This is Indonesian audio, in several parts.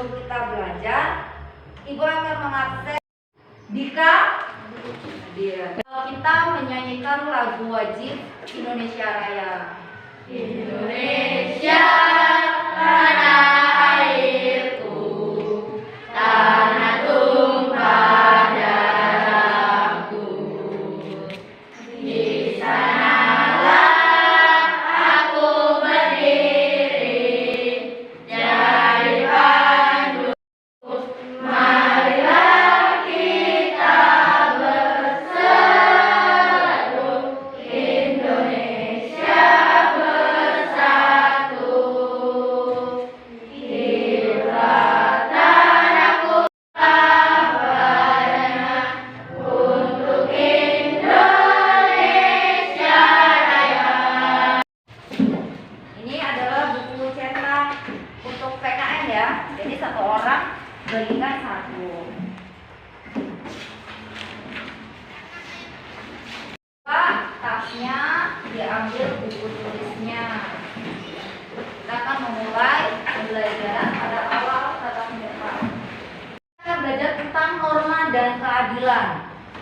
sebelum kita belajar, Ibu akan mengabsen Dika kita menyanyikan lagu wajib Indonesia Raya. Indonesia tanah airku, tanah tumpah darahku. Di sanalah aku berdiri, jadi pandu. Marilah kita berseru, Indonesia bersatu. Hiduplah tanahku, abadana untuk Indonesia Raya. Ini adalah buku cetak untuk PKN ya. Jadi satu orang belikan satu. Tasnya diambil buku tulisnya. Kita akan memulai pembelajaran pada awal tatap muka. Kita akan belajar tentang norma dan keadilan.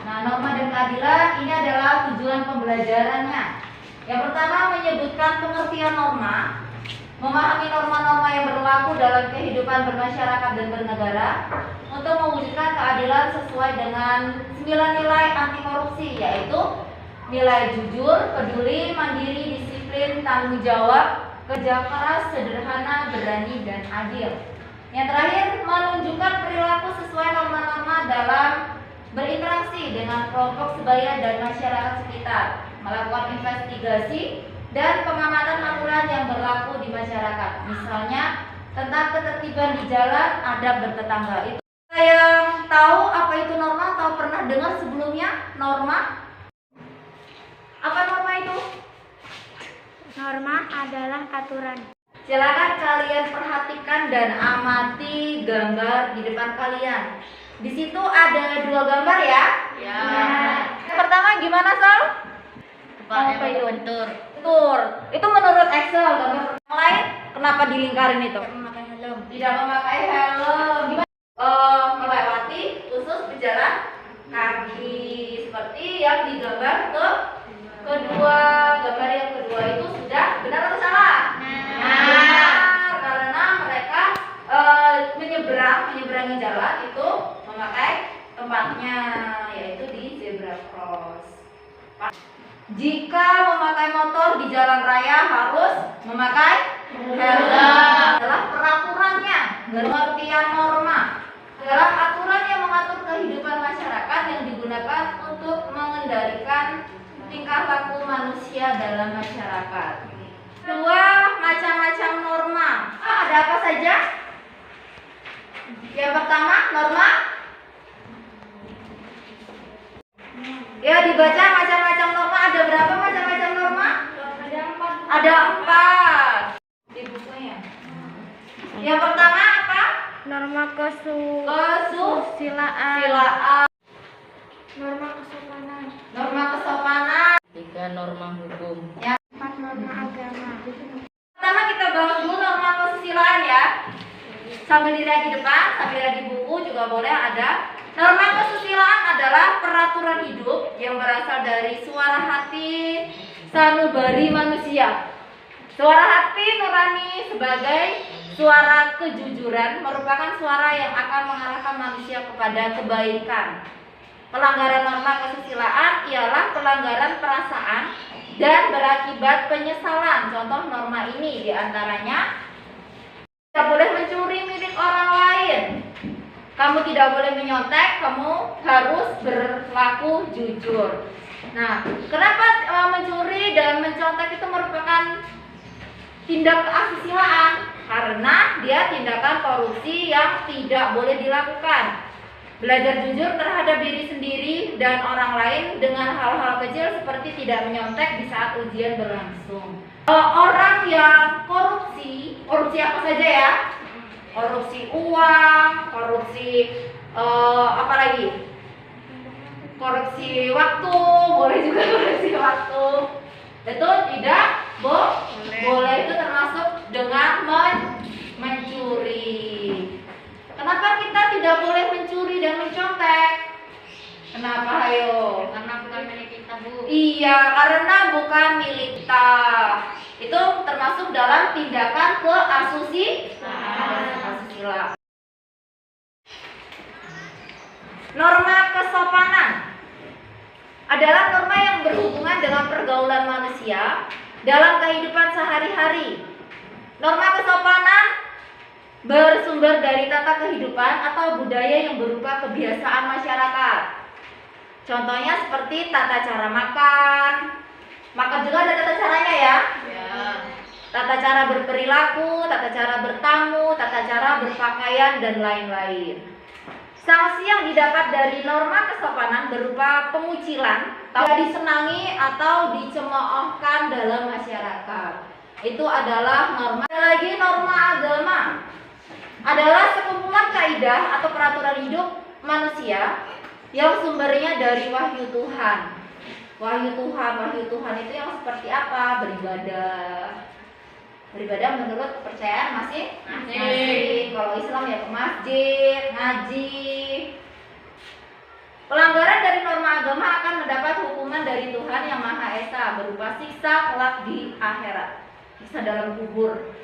Nah, norma dan keadilan ini adalah tujuan pembelajarannya. Yang pertama menyebutkan pengertian norma, memahami norma-norma yang berlaku dalam kehidupan bermasyarakat dan bernegara untuk mewujudkan keadilan sesuai dengan 9 nilai anti korupsi, yaitu nilai jujur, peduli, mandiri, disiplin, tanggung jawab, kerja keras, sederhana, berani, dan adil. Yang terakhir, menunjukkan perilaku sesuai norma-norma dalam berinteraksi dengan kelompok sebaya dan masyarakat sekitar, melakukan investigasi dan pengamatan aturan yang berlaku di masyarakat. Misalnya, tentang ketertiban di jalan, adab bertetangga. Itu yang tahu apa itu norma atau pernah dengar sebelumnya norma? Apa norma itu? Norma adalah aturan. Silakan kalian perhatikan dan amati gambar di depan kalian. Di situ ada 2 gambar ya? Ya. Yang pertama gimana, Sal? Apa itu? Bentur. Bentur. Itu menurut Excel. Gambar yang lain kenapa dilingkarin itu? Memakai helm. Tidak memakai helm. Gimana? Melewati khusus berjalan kaki seperti yang digambar kedua. Gambar yang kedua itu sudah benar atau salah? Benar, karena mereka menyeberangi jalan itu memakai tempatnya, yaitu di zebra cross. Jika memakai motor di jalan raya harus memakai helm. Adalah peraturannya. Pengertian norma adalah aturan yang mengatur kehidupan masyarakat yang digunakan untuk mengendalikan tingkah laku manusia dalam masyarakat. Kedua, macam-macam norma. Ada apa saja? Yang pertama, norma. Ya, dibaca macam-macam norma. Ada berapa macam-macam norma? Ada 4 di bukunya. Yang pertama apa? Norma Kesusilaan. Norma kesopanan. Norma kesopanan. 3 norma hukum. Ya. 4 norma agama. Pertama kita bahas dulu norma kesusilaan ya. Sambil dilihat di depan, sambil lihat di buku juga boleh ada. Norma kesusilaan adalah peraturan hidup yang berasal dari suara hati sanubari manusia. Suara hati nurani sebagai suara kejujuran merupakan suara yang akan mengarahkan manusia kepada kebaikan. Pelanggaran norma kesusilaan ialah pelanggaran perasaan dan berakibat penyesalan. Contoh norma ini diantaranya tidak boleh mencuri milik orang lain. Kamu tidak boleh menyontek, kamu harus berlaku jujur. Nah, kenapa mencuri dan mencontek itu merupakan tindak keasusilaan? Karena dia tindakan korupsi yang tidak boleh dilakukan. Belajar jujur terhadap diri sendiri dan orang lain dengan hal-hal kecil seperti tidak menyontek di saat ujian berlangsung. Orang yang korupsi apa saja ya? Korupsi uang, korupsi apa lagi? Korupsi waktu, boleh juga korupsi waktu. Itu tidak boleh, itu termasuk dengan mencuri. tidak boleh mencuri dan mencontek. Kenapa ayo? Karena bukan milik kita, Bu. Iya, karena bukan milik kita. Itu termasuk dalam tindakan asusila. Norma kesopanan adalah norma yang berhubungan dengan pergaulan manusia dalam kehidupan sehari-hari. Norma kesopanan bersumber dari tata kehidupan atau budaya yang berupa kebiasaan masyarakat. Contohnya seperti tata cara makan. Makan juga ada tata caranya ya. Ya. Tata cara berperilaku, tata cara bertamu, tata cara berpakaian, dan lain-lain. Sanksi yang didapat dari norma kesopanan berupa pengucilan, tidak disenangi atau dicemoohkan dalam masyarakat. Itu adalah norma. Ada lagi norma agama. Adalah sekumpulan kaidah atau peraturan hidup manusia yang sumbernya dari wahyu Tuhan. Wahyu Tuhan itu yang seperti apa? Beribadah menurut kepercayaan masing-masing. Kalau Islam ya ke masjid, ngaji. Pelanggaran dari norma agama akan mendapat hukuman dari Tuhan yang Maha Esa berupa siksa kelak di akhirat, siksa dalam kubur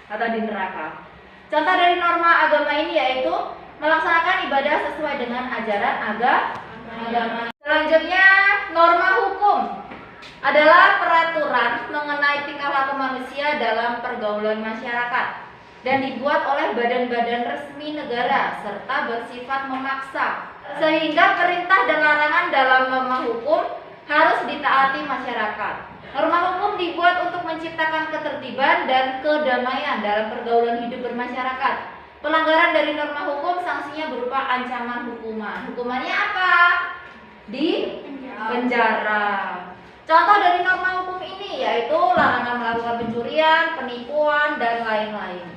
atau di neraka. Contoh dari norma agama ini yaitu melaksanakan ibadah sesuai dengan ajaran agama. Selanjutnya, norma hukum adalah peraturan mengenai tingkah laku manusia dalam pergaulan masyarakat dan dibuat oleh badan-badan resmi negara serta bersifat memaksa, sehingga perintah dan larangan dalam norma hukum harus ditaati masyarakat. Norma hukum dibuat untuk menciptakan ketertiban dan kedamaian dalam pergaulan hidup bermasyarakat. Pelanggaran dari norma hukum sanksinya berupa ancaman hukuman. Hukumannya apa? Di penjara. Contoh dari norma hukum ini yaitu larangan melakukan pencurian, penipuan, dan lain-lain.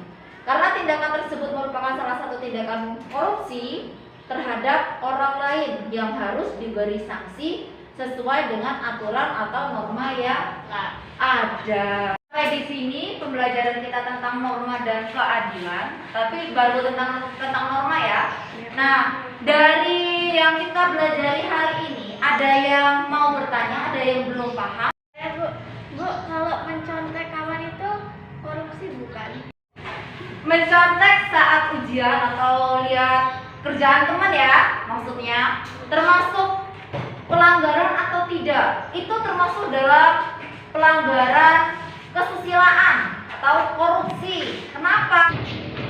Karena tindakan tersebut merupakan salah satu tindakan korupsi terhadap orang lain yang harus diberi sanksi sesuai dengan aturan atau norma yang ada. Sampai di sini pembelajaran kita tentang norma dan keadilan, tapi baru tentang norma ya. Nah, dari yang kita pelajari hari ini, ada yang mau bertanya, ada yang belum paham? Bu, kalau mencontek kawan itu korupsi bukan? Mencontek saat ujian atau lihat kerjaan teman ya, maksudnya termasuk pelanggaran atau tidak? Itu termasuk dalam pelanggaran kesusilaan atau korupsi. Kenapa?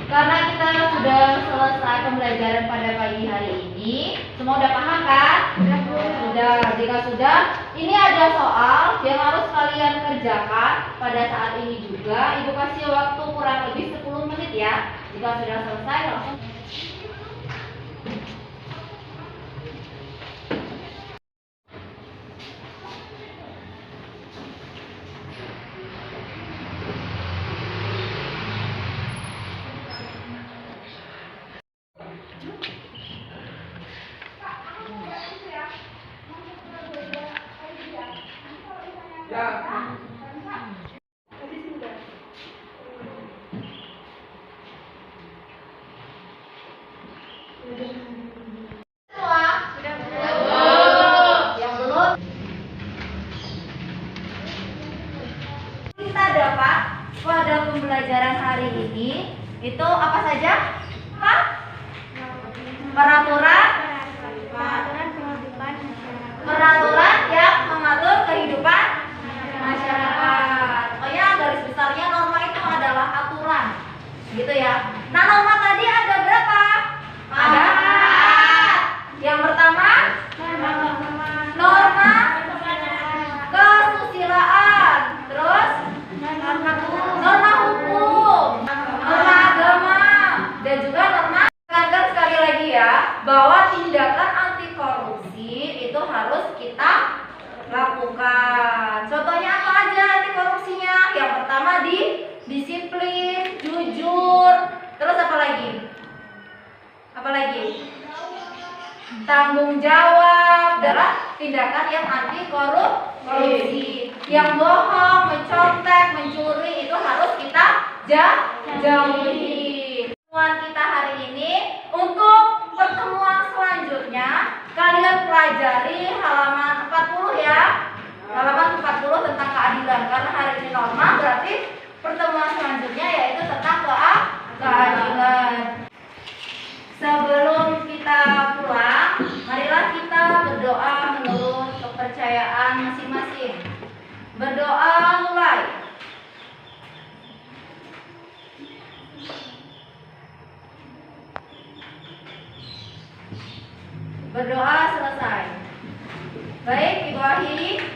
Karena kita sudah selesai pembelajaran pada pagi hari ini. Semua udah paham kan? Sudah. Jika sudah, ini ada soal yang harus kalian kerjakan pada saat ini juga. Ibu kasih waktu kurang lebih 10 menit ya. Jika sudah selesai langsung. Yang belum kita dapat pada pembelajaran hari ini itu apa saja? Pak? Peraturan yang mengatur kehidupan masyarakat. Pokoknya garis besarnya norma itu adalah aturan, gitu ya. Nah, norma tadi ada berapa? Ada 4. Yang pertama, norma kesusilaan. Terus norma hukum, norma agama, dan juga norma. Tekankan sekali lagi ya bahwa tindakan anti korupsi itu harus kita lakukan. Contohnya apa aja anti korupsinya? Yang pertama disiplin, jujur. Terus apa lagi? Tanggung jawab adalah tindakan yang anti korupsi. Yang bohong, mencontek, mencuri itu harus kita jauhi. Temuan kita hari ini untuk Berdoa selesai. Baik, Ibu Ahi.